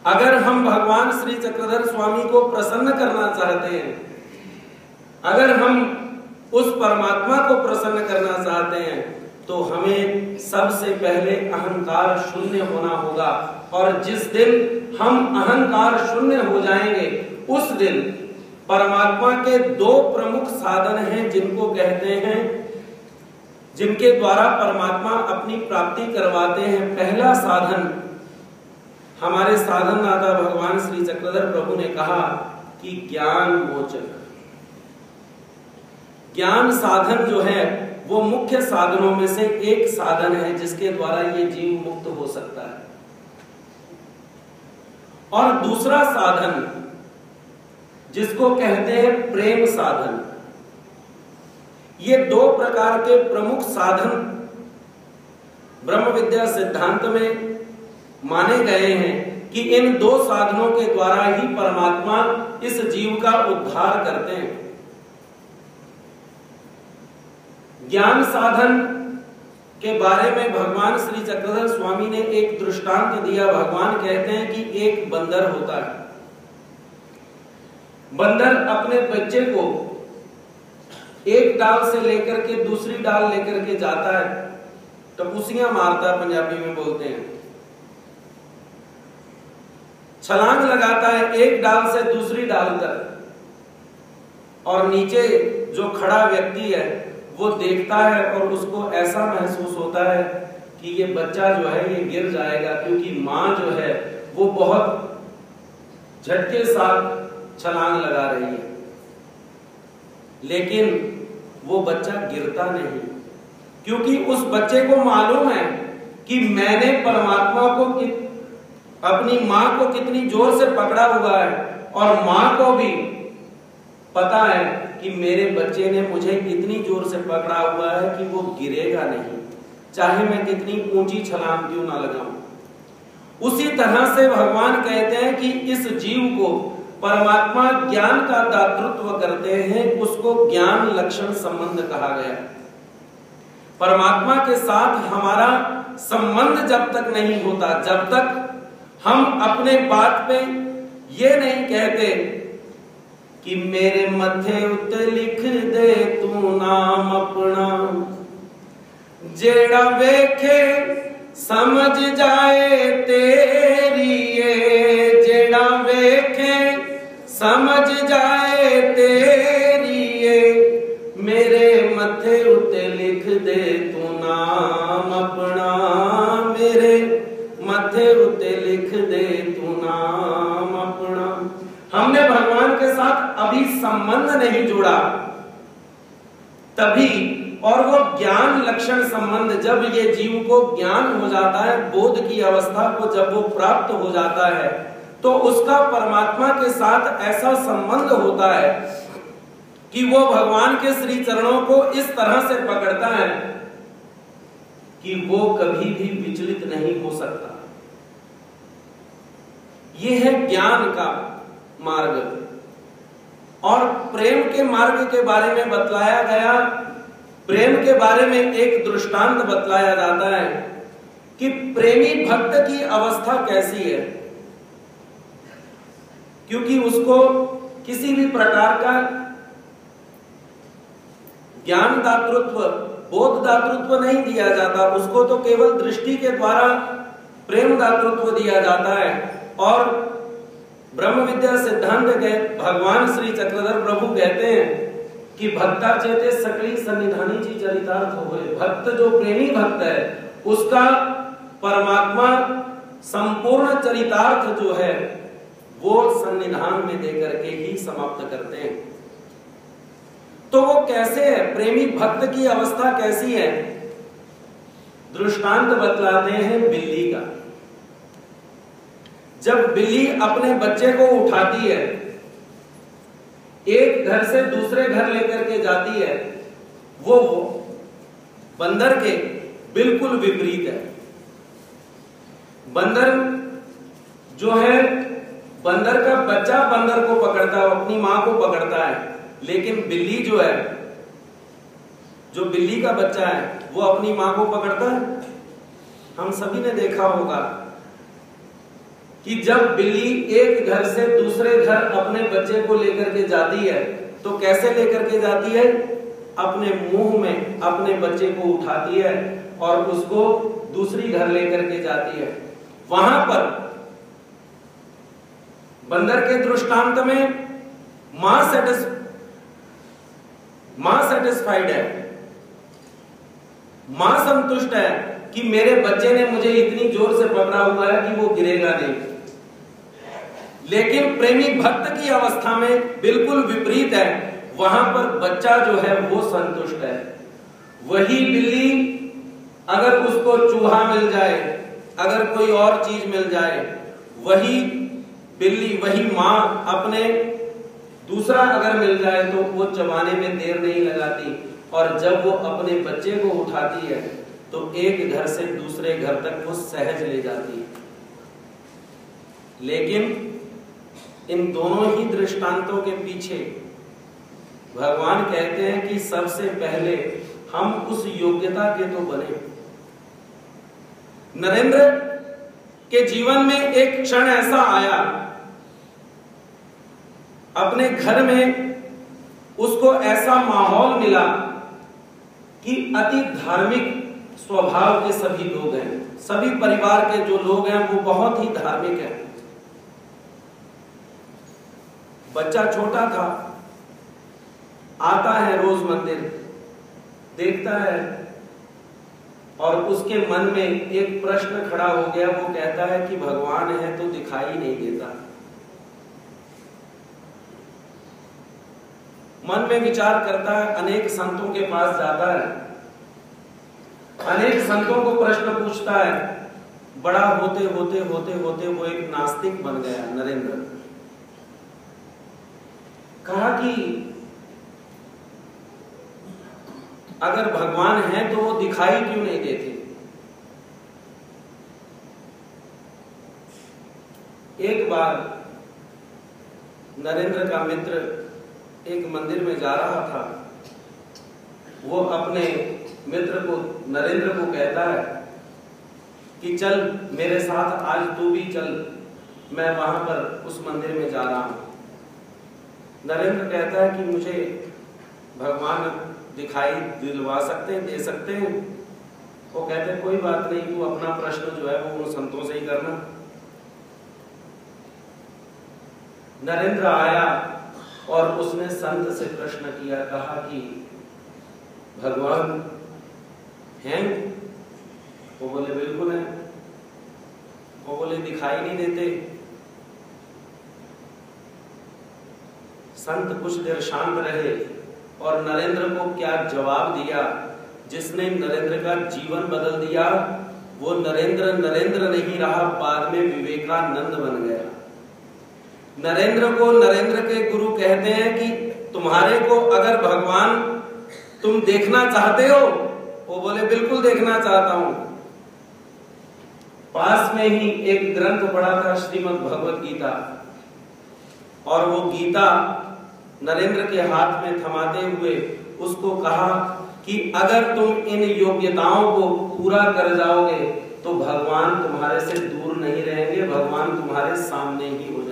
अगर हम भगवान श्री चक्रधर स्वामी को प्रसन्न करना चाहते हैं, अगर हम उस परमात्मा को प्रसन्न करना चाहते हैं, तो हमें सबसे पहले अहंकार शून्य होना होगा। और जिस दिन हम अहंकार शून्य हो जाएंगे, उस दिन परमात्मा के दो प्रमुख साधन हैं जिनको कहते हैं, जिनके द्वारा परमात्मा अपनी प्राप्ति करवाते हैं। पहला साधन हमारे साधन दाता भगवान श्री चक्रधर प्रभु ने कहा कि ज्ञान मोचक। ज्ञान साधन जो है वो मुख्य साधनों में से एक साधन है जिसके द्वारा ये जीव मुक्त हो सकता है। और दूसरा साधन जिसको कहते हैं प्रेम साधन। ये दो प्रकार के प्रमुख साधन ब्रह्म विद्या सिद्धांत में माने गए हैं कि इन दो साधनों के द्वारा ही परमात्मा इस जीव का उद्धार करते हैं। ज्ञान साधन के बारे में भगवान श्री चक्रधर स्वामी ने एक दृष्टांत दिया। भगवान कहते हैं कि एक बंदर होता है। बंदर अपने बच्चे को एक डाल से लेकर के दूसरी डाल लेकर के जाता है, टपूसियां मारता है, पंजाबी में बोलते हैं। छलांग लगाता है एक डाल से दूसरी डाल तक, और नीचे जो खड़ा व्यक्ति है वो देखता है और उसको ऐसा महसूस होता है कि ये बच्चा जो है ये गिर जाएगा, क्योंकि माँ जो है वो बहुत झटके साथ छलांग लगा रही है, लेकिन वो बच्चा गिरता नहीं, क्योंकि उस बच्चे को मालूम है कि मैंने परमात्मा को अपनी माँ को कितनी जोर से पकड़ा हुआ है, और माँ को भी पता है कि मेरे बच्चे ने मुझे इतनी जोर से पकड़ा हुआ है कि वो गिरेगा नहीं, चाहे मैं कितनी ऊंची छलांग क्यों ना लगाऊं। उसी तरह से भगवान कहते हैं कि इस जीव को परमात्मा ज्ञान का दातृत्व करते हैं, उसको ज्ञान लक्षण संबंध कहा गया। परमात्मा के साथ हमारा संबंध जब तक नहीं होता, जब तक हम अपने बात पे ये नहीं कहते कि मेरे मथे उत्ते लिख दे तू नाम अपना, जेड़ा वेखे समझ जाए तेरी ये, जेड़ा वेखे समझ जाए तेरी ये, मेरे मथे उत्ते लिख दे तू नाम अपना, मेरे मथे उत्ते लिख दे तू नाम अपना। हमने भगवान के साथ अभी संबंध नहीं जोड़ा, तभी, और वो ज्ञान लक्षण संबंध जब ये जीव को ज्ञान हो जाता है, बोध की अवस्था को जब वो प्राप्त हो जाता है, तो उसका परमात्मा के साथ ऐसा संबंध होता है कि वो भगवान के श्री चरणों को इस तरह से पकड़ता है कि वो कभी भी विचलित नहीं हो सकता। ये है ज्ञान का मार्ग। और प्रेम के मार्ग के बारे में बतलाया गया, प्रेम के बारे में एक दृष्टांत बतलाया जाता है कि प्रेमी भक्त की अवस्था कैसी है, क्योंकि उसको किसी भी प्रकार का ज्ञान दातृत्व, बोध दातृत्व नहीं दिया जाता, उसको तो केवल दृष्टि के द्वारा प्रेम दातृत्व दिया जाता है। और ब्रह्म विद्या सिद्धांत के भगवान श्री चक्रधर प्रभु कहते हैं कि भक्ता चेते सकली सन्निधानी जी चरितार्थ होए। भक्त जो प्रेमी भक्त है उसका परमात्मा संपूर्ण चरितार्थ जो है वो सन्निधान में देकर के ही समाप्त करते हैं। तो वो कैसे है, प्रेमी भक्त की अवस्था कैसी है? दृष्टांत बतलाते हैं बिल्ली का। जब बिल्ली अपने बच्चे को उठाती है, एक घर से दूसरे घर लेकर के जाती है, वो बंदर के बिल्कुल विपरीत है। बंदर जो है, बंदर का बच्चा बंदर को पकड़ता है, अपनी मां को पकड़ता है, लेकिन बिल्ली जो है, जो बिल्ली का बच्चा है वो अपनी मां को पकड़ता है। हम सभी ने देखा होगा कि जब बिल्ली एक घर से दूसरे घर अपने बच्चे को लेकर के जाती है तो कैसे लेकर के जाती है? अपने मुंह में अपने बच्चे को उठाती है और उसको दूसरी घर लेकर के जाती है। वहां पर बंदर के दृष्टांत में मां सेटिस्फाइड है, मां संतुष्ट है कि मेरे बच्चे ने मुझे इतनी जोर से पकड़ा हुआ है कि वो गिरेगा नहीं। लेकिन प्रेमी भक्त की अवस्था में बिल्कुल विपरीत है, वहां पर बच्चा जो है वो संतुष्ट है। वही बिल्ली अगर उसको चूहा मिल जाए, अगर कोई और चीज मिल जाए, वही बिल्ली वही मां अपने दूसरा अगर मिल जाए तो वो चबाने में देर नहीं लगाती, और जब वो अपने बच्चे को उठाती है तो एक घर से दूसरे घर तक वो सहज ले जाती है। लेकिन इन दोनों ही दृष्टांतों के पीछे भगवान कहते हैं कि सबसे पहले हम उस योग्यता के तो बने। नरेंद्र के जीवन में एक क्षण ऐसा आया, अपने घर में उसको ऐसा माहौल मिला कि अति धार्मिक स्वभाव के सभी लोग हैं, सभी परिवार के जो लोग हैं वो बहुत ही धार्मिक हैं। बच्चा छोटा था, आता है रोज मंदिर, देखता है, और उसके मन में एक प्रश्न खड़ा हो गया। वो कहता है कि भगवान है तो दिखाई नहीं देता। मन में विचार करता है, अनेक संतों के पास जाता है, अनेक संतों को प्रश्न पूछता है। बड़ा होते होते होते होते वो एक नास्तिक बन गया नरेंद्र। कहा कि अगर भगवान है तो वो दिखाई क्यों नहीं देते? एक बार नरेंद्र का मित्र एक मंदिर में जा रहा था। वो अपने मित्र को, नरेंद्र को कहता है कि चल मेरे साथ, आज तू भी चल, मैं वहां पर उस मंदिर में जा रहा हूं। नरेंद्र कहता है कि मुझे भगवान दिखाई दिलवा सकते हैं, दे सकते हैं। वो कहते हैं कोई बात नहीं, तू अपना प्रश्न जो है वो उन संतों से ही करना। नरेंद्र आया और उसने संत से प्रश्न किया, कहा कि भगवान हैं? वो बोले बिल्कुल है। वो बोले दिखाई नहीं देते। संत कुछ देर शांत रहे और नरेंद्र को क्या जवाब दिया, जिसने नरेंद्र का जीवन बदल दिया। वो नरेंद्र नरेंद्र नहीं रहा, बाद में विवेकानंद बन गया। नरेंद्र को नरेंद्र के गुरु कहते हैं कि तुम्हारे को अगर भगवान तुम देखना चाहते हो? वो बोले बिल्कुल देखना चाहता हूं। पास में ही एक ग्रंथ पढ़ा था, श्रीमद् भगवत गीता, और वो गीता नरेंद्र के हाथ में थमाते हुए उसको कहा कि अगर तुम इन योग्यताओं को पूरा कर जाओगे तो भगवान तुम्हारे से दूर नहीं रहेंगे, भगवान तुम्हारे सामने ही हो